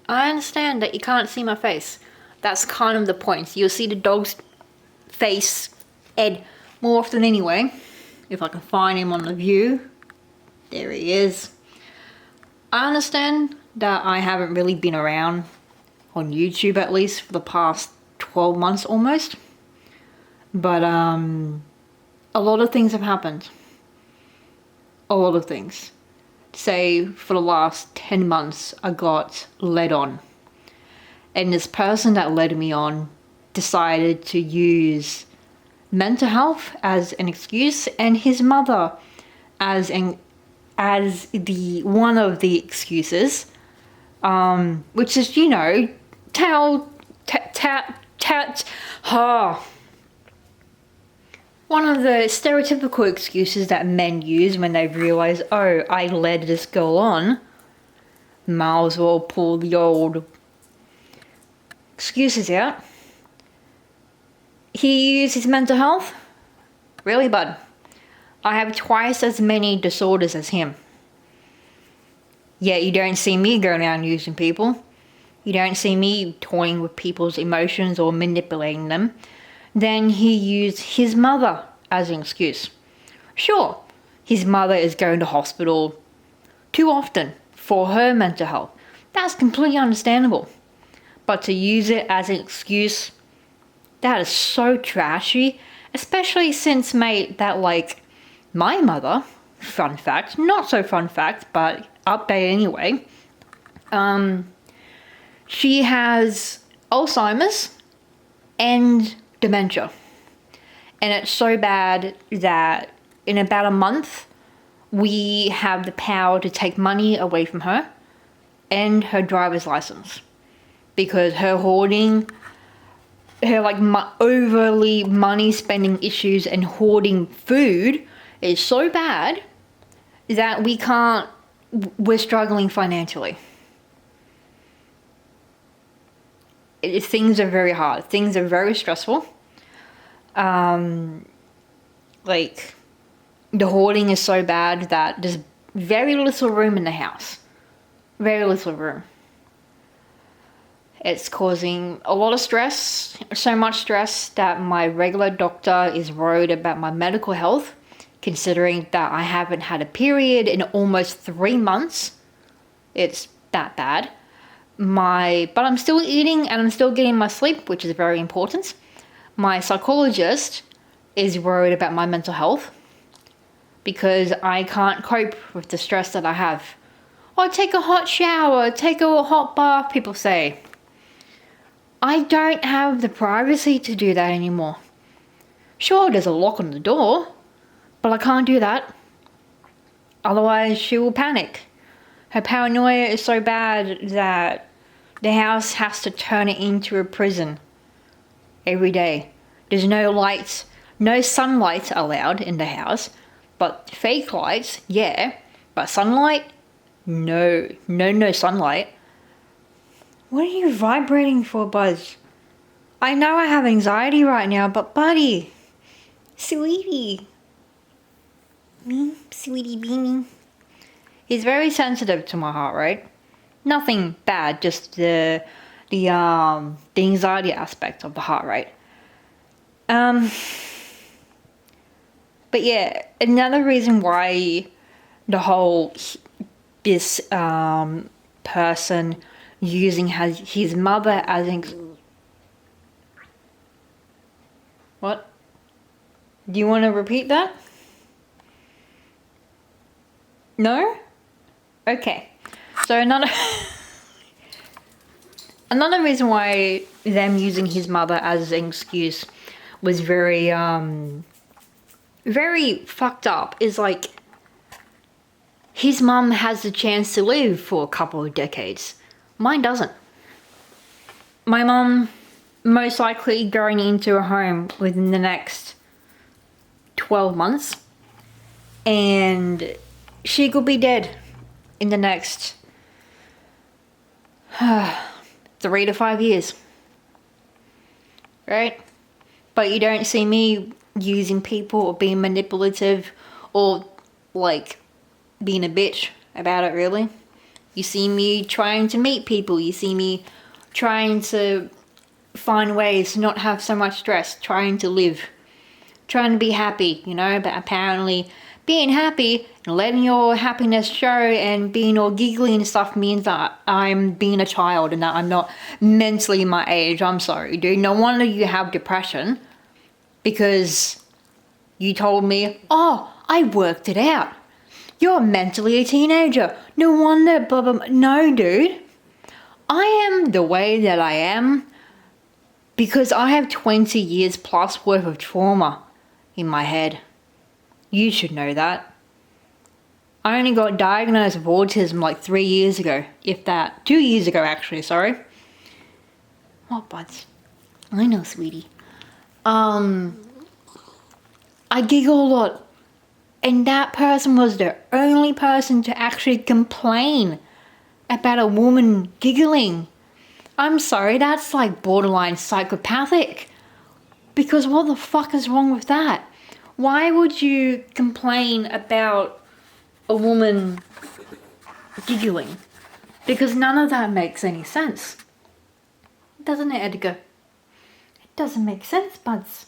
I understand that you can't see my face. That's kind of the point. You'll see the dog's face, Ed, more often anyway. If I can find him on the view. There he is. I understand that I haven't really been around on YouTube, at least for the past 12 months almost. But a lot of things have happened. A lot of things. Say for the last 10 months I got led on. And this person that led me on decided to use mental health as an excuse and his mother as the one of the excuses, which is, you know, one of the stereotypical excuses that men use when they realize, oh, I led this girl on. Might as well pull the old excuses out. He used his mental health? Really, bud? I have twice as many disorders as him. Yet you don't see me going around using people. You don't see me toying with people's emotions or manipulating them. Then he used his mother as an excuse. Sure, his mother is going to hospital too often for her mental health. That's completely understandable. But to use it as an excuse, that is so trashy. Especially since, mate, that like my mother, fun fact, not so fun fact, but update anyway, she has Alzheimer's and dementia. And it's so bad that in about a month, we have the power to take money away from her and her driver's license. Because her hoarding, her like overly money spending issues and hoarding food is so bad that we're struggling financially. Things are very hard. Things are very stressful. Like the hoarding is so bad that there's very little room in the house. Very little room. It's causing a lot of stress, so much stress that my regular doctor is worried about my medical health, considering that I haven't had a period in almost 3 months. It's that bad. But I'm still eating and I'm still getting my sleep, which is very important. My psychologist is worried about my mental health because I can't cope with the stress that I have. Oh, take a hot shower, take a hot bath, people say. I don't have the privacy to do that anymore. Sure, there's a lock on the door, but I can't do that. Otherwise, she will panic. Her paranoia is so bad that the house has to turn it into a prison every day. There's no lights, no sunlight allowed in the house, but fake lights, yeah, but sunlight, no sunlight. What are you vibrating for, Buzz? I know I have anxiety right now, but buddy, sweetie, me, sweetie beanie. He's very sensitive to my heart rate. Nothing bad, just the anxiety aspect of the heart rate. But yeah, another reason why this person using his mother as an... What? Do you want to repeat that? No? Okay. So another reason why them using his mother as an excuse was very fucked up is like his mum has the chance to live for a couple of decades. Mine doesn't. My mum most likely going into a home within the next 12 months and she could be dead in the next 3 to 5 years. Right? But you don't see me using people or being manipulative or like being a bitch about it, really. You see me trying to meet people. You see me trying to find ways to not have so much stress, trying to live, trying to be happy, you know, but apparently being happy and letting your happiness show and being all giggly and stuff means that I'm being a child and that I'm not mentally my age. I'm sorry, dude. No wonder you have depression because you told me, oh, I worked it out. You're mentally a teenager. No wonder, blah, blah, blah. No, dude. I am the way that I am because I have 20 years plus worth of trauma in my head. You should know that. I only got diagnosed with autism like 3 years ago, if that. 2 years ago, actually, sorry. What buds? I know, sweetie. I giggle a lot. And that person was the only person to actually complain about a woman giggling. I'm sorry, that's like borderline psychopathic. Because what the fuck is wrong with that? Why would you complain about a woman giggling? Because none of that makes any sense. Doesn't it, Edgar? It doesn't make sense, buds.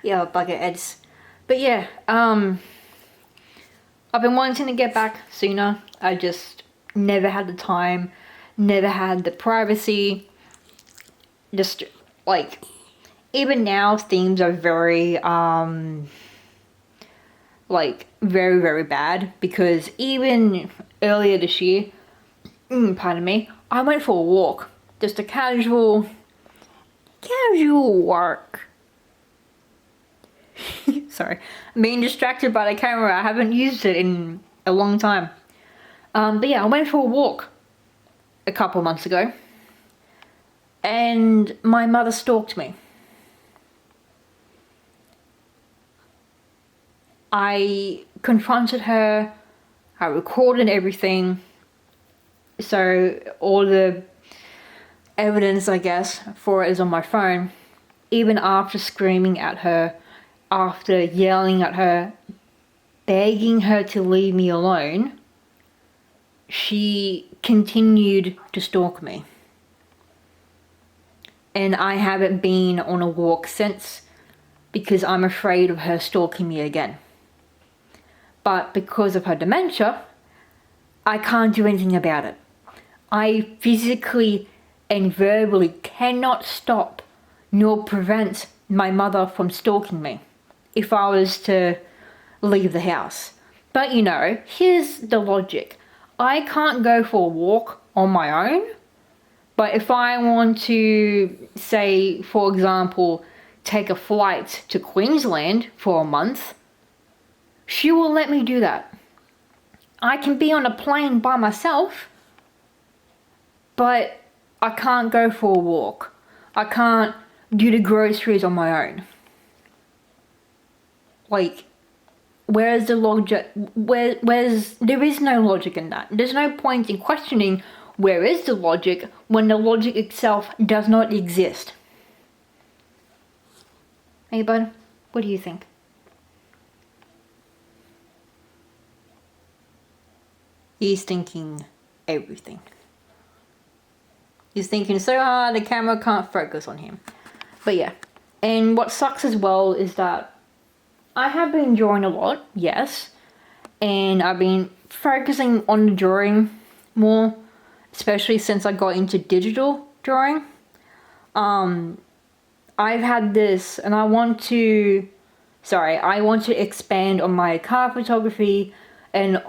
Yeah, bucket Eds. But yeah, I've been wanting to get back sooner. I just never had the time, never had the privacy. Just like, even now things are very like very, very bad because even earlier this year, pardon me, I went for a walk. Just a casual walk. Sorry, I'm being distracted by the camera. I haven't used it in a long time. But yeah, I went for a walk a couple months ago and my mother stalked me. I confronted her, I recorded everything, so all the evidence, I guess, for it is on my phone. Even after screaming at her, after yelling at her, begging her to leave me alone, she continued to stalk me. And I haven't been on a walk since because I'm afraid of her stalking me again. But because of her dementia, I can't do anything about it. I physically and verbally cannot stop nor prevent my mother from stalking me if I was to leave the house. But you know, here's the logic. I can't go for a walk on my own, but if I want to, say, for example, take a flight to Queensland for a month, she will let me do that. I can be on a plane by myself, but I can't go for a walk. I can't do the groceries on my own. Like, where's the logic? There is no logic in that. There's no point in questioning where is the logic when the logic itself does not exist. Hey bud, what do you think? He's thinking everything. He's thinking so hard the camera can't focus on him. But yeah, and what sucks as well is that I have been drawing a lot, yes, and I've been focusing on the drawing more, especially since I got into digital drawing. I've had this, and I want to expand on my car photography and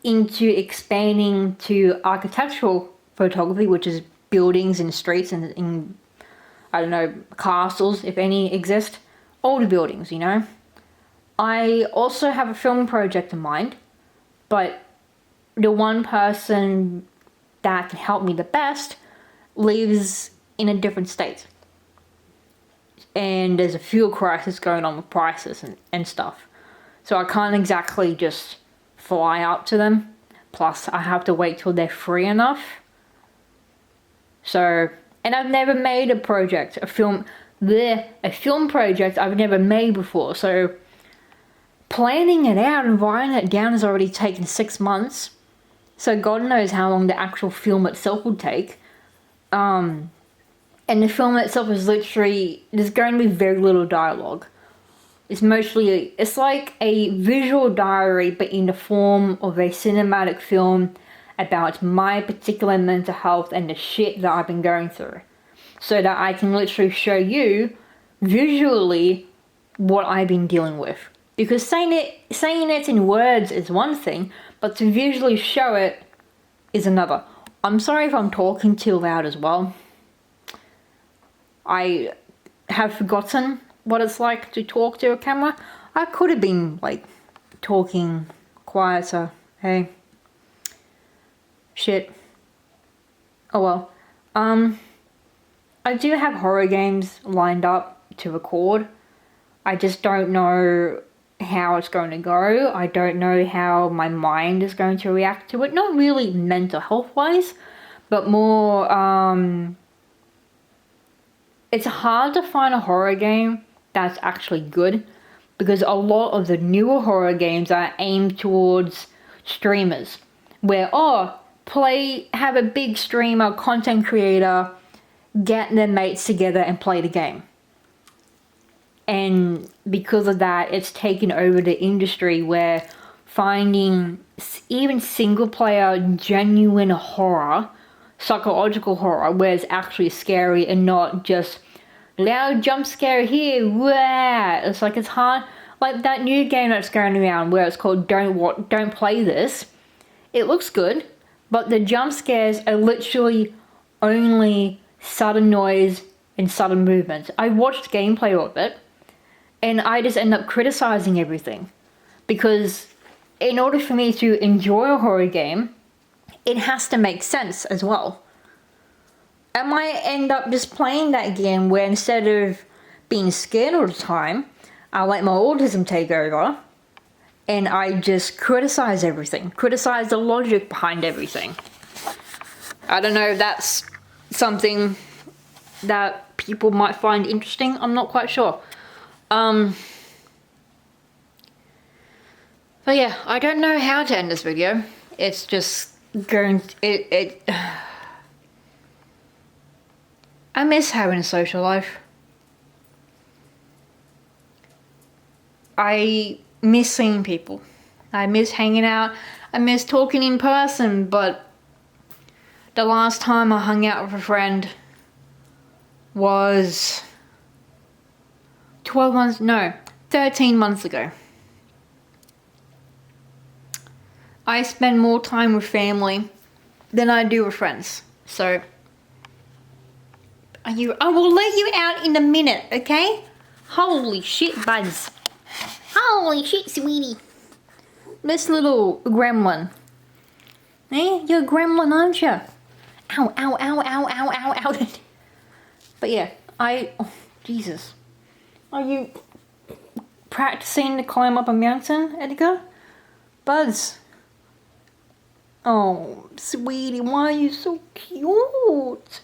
into expanding to architectural photography, which is buildings and streets and in, I don't know, castles, if any exist, older buildings, you know. I also have a film project in mind, but the one person that can help me the best lives in a different state. And there's a fuel crisis going on with prices and stuff. So I can't exactly just fly out to them. Plus, I have to wait till they're free enough. So, and I've never made a project, a film, a film project I've never made before. So planning it out and writing it down has already taken 6 months. So God knows how long the actual film itself would take. And the film itself is literally, there's going to be very little dialogue. It's like a visual diary, but in the form of a cinematic film about my particular mental health and the shit that I've been going through. So that I can literally show you visually what I've been dealing with. Because saying it in words is one thing, but to visually show it is another. I'm sorry if I'm talking too loud as well. I have forgotten what it's like to talk to a camera. I could have been like talking quieter. Hey. Shit. Oh well. I do have horror games lined up to record. I just don't know how it's going to go. I don't know how my mind is going to react to it. Not really mental health wise, but more it's hard to find a horror game that's actually good, because a lot of the newer horror games are aimed towards streamers, where have a big streamer, content creator, get their mates together and play the game. And because of that, it's taken over the industry, where finding even single player genuine horror, psychological horror, where it's actually scary and not just loud jump scare here, wah. It's like, it's hard. Like that new game that's going around where it's called Don't Play This. It looks good, but the jump scares are literally only sudden noise and sudden movements. I watched gameplay of it, and I just end up criticizing everything, because in order for me to enjoy a horror game, it has to make sense as well. I might end up just playing that game where instead of being scared all the time, I let my autism take over and I just criticize everything, criticize the logic behind everything. I don't know if that's something that people might find interesting. I'm not quite sure. But yeah, I don't know how to end this video. It's just going I miss having a social life. I miss seeing people. I miss hanging out. I miss talking in person, but the last time I hung out with a friend was 13 months ago. I spend more time with family than I do with friends. So I will let you out in a minute, okay? Holy shit, buds. Holy shit, sweetie. This little gremlin. Eh? You're a gremlin, aren't you? Ow, ow, ow, ow, ow, ow, ow. But yeah, oh, Jesus. Are you practicing to climb up a mountain, Edgar? Buds. Oh, sweetie, why are you so cute?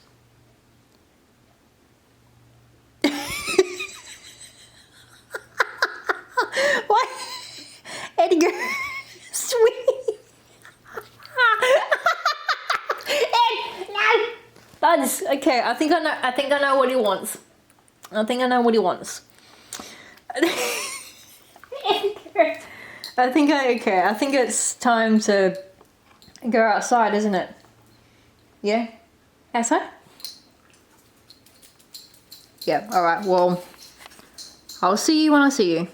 What? Edgar, sweetie. Ed, no. Buds, okay, I think I know what he wants. I think it's time to go outside, isn't it? Yeah? Outside? Yeah, alright, well, I'll see you when I see you.